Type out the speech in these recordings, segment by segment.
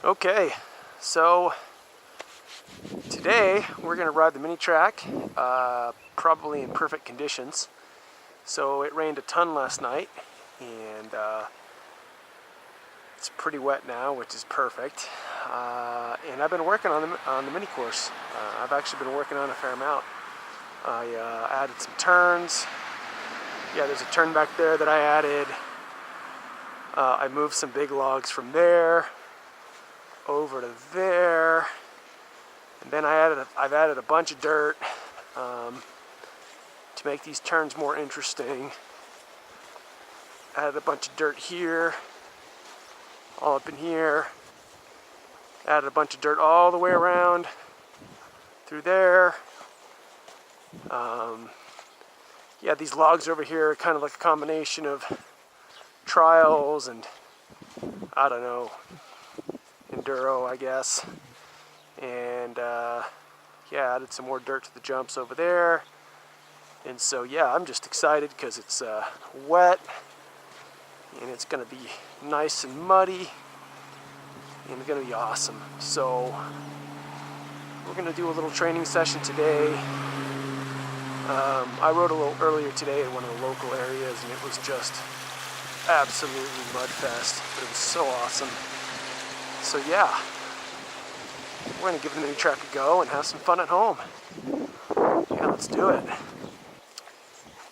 Okay, so today we're going to ride the mini track, probably in perfect conditions. So it rained a ton last night, and it's pretty wet now, which is perfect. And I've been working on the mini course. I've actually been working on a fair amount. I added some turns. Yeah, there's a turn back there that I added. I moved some big logs from there over to there, and then I've added a bunch of dirt to make these turns more interesting. Added a bunch of dirt here, all up in here. Added a bunch of dirt all the way around through there. Yeah, these logs over here are kind of like a combination of trials and, I don't know, enduro, I guess. And yeah, added some more dirt to the jumps over there. And so yeah, I'm just excited because it's wet and it's gonna be nice and muddy and it's gonna be awesome. So we're gonna do a little training session today. I rode a little earlier today in one of the local areas, and it was just absolutely mud fest, but it was so awesome. So yeah, we're gonna give the mini track a go and have some fun at home. Yeah, let's do it.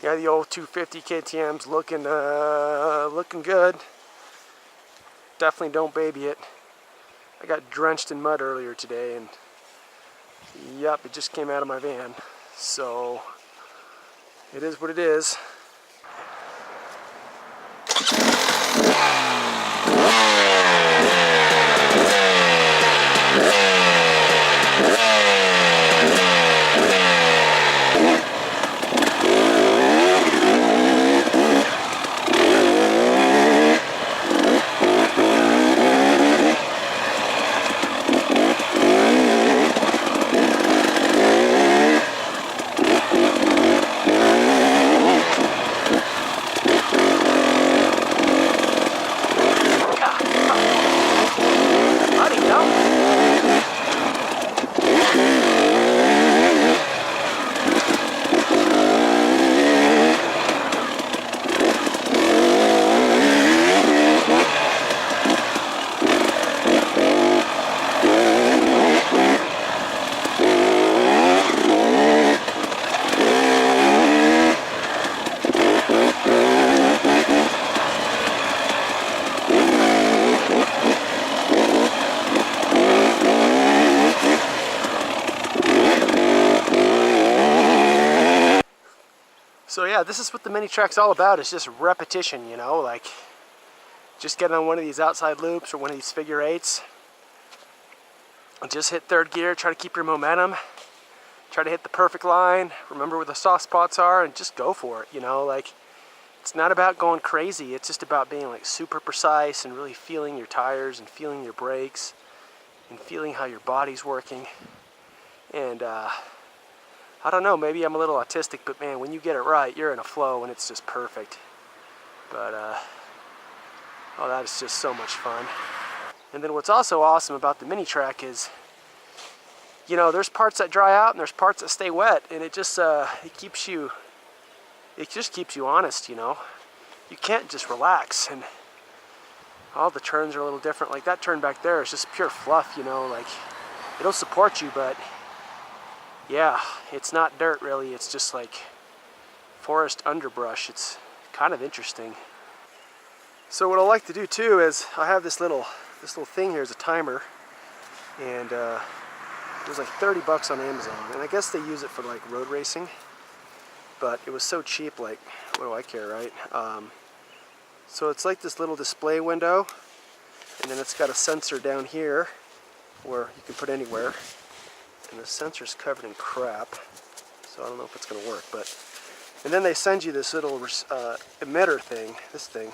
Yeah, the old 250 KTM's looking good. Definitely don't baby it. I got drenched in mud earlier today, and yep, it just came out of my van. So it is what it is. So yeah, this is what the mini track's all about. It's just repetition, you know, like just get on one of these outside loops or one of these figure eights. Just hit third gear, try to keep your momentum, try to hit the perfect line, remember where the soft spots are, and just go for it, you know, like it's not about going crazy, it's just about being like super precise and really feeling your tires and feeling your brakes and feeling how your body's working. And I don't know, maybe I'm a little autistic, but man, when you get it right, you're in a flow and it's just perfect. But, oh, that is just so much fun. And then what's also awesome about the mini track is, you know, there's parts that dry out and there's parts that stay wet, and it just, it just keeps you honest, you know. You can't just relax, and all the turns are a little different. Like that turn back there is just pure fluff, you know, like it'll support you, but yeah, it's not dirt really, it's just like forest underbrush. It's kind of interesting. So what I like to do too is I have this little thing here is a timer, and it was like 30 bucks on Amazon, and I guess they use it for like road racing, but it was so cheap, like what do I care, right? So it's like this little display window, and then it's got a sensor down here where you can put anywhere. And the sensor's covered in crap, so I don't know if it's going to work. But and then they send you this little emitter thing, this thing.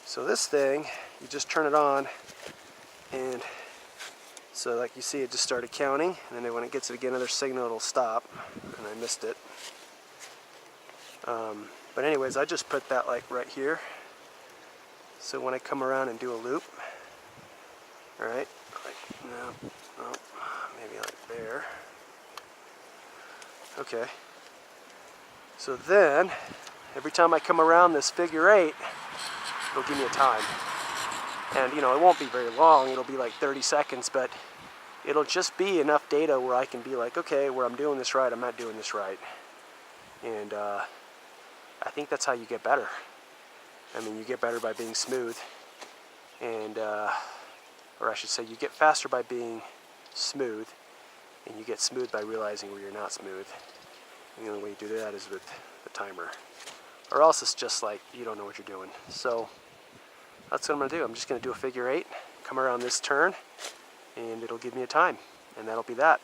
So this thing, you just turn it on, and so like you see, it just started counting, and then when it gets again another signal, it'll stop. And I missed it. But anyways, I just put that like right here. So when I come around and do a loop, Right? Like, no, no, maybe like there. Okay. So then, every time I come around this figure 8, it'll give me a time. And you know, it won't be very long, it'll be like 30 seconds, but it'll just be enough data where I can be like, okay, where I'm doing this right, I'm not doing this right. And I think that's how you get better. I mean, you get better by being smooth, and or I should say, you get faster by being smooth, and you get smooth by realizing where you're not smooth. And the only way you do that is with the timer, or else it's just like you don't know what you're doing. So that's what I'm gonna do. I'm just gonna do a figure 8, come around this turn, and it'll give me a time, and that'll be that.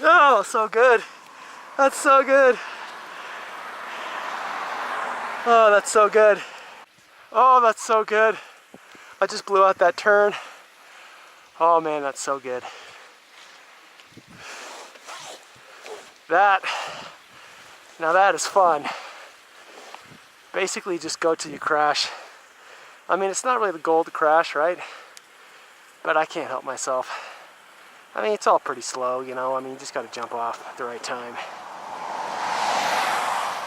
Oh, so good. That's so good. Oh, that's so good. Oh, that's so good. I just blew out that turn. Oh man, that's so good. Now that is fun. Basically just go till you crash. I mean, it's not really the goal to crash, right? But I can't help myself. I mean, it's all pretty slow, you know. I mean, you just gotta jump off at the right time.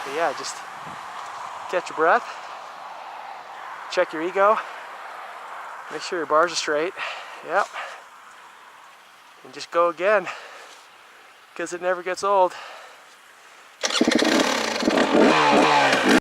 But yeah, just catch your breath, check your ego, make sure your bars are straight. Yep. And just go again, because it never gets old.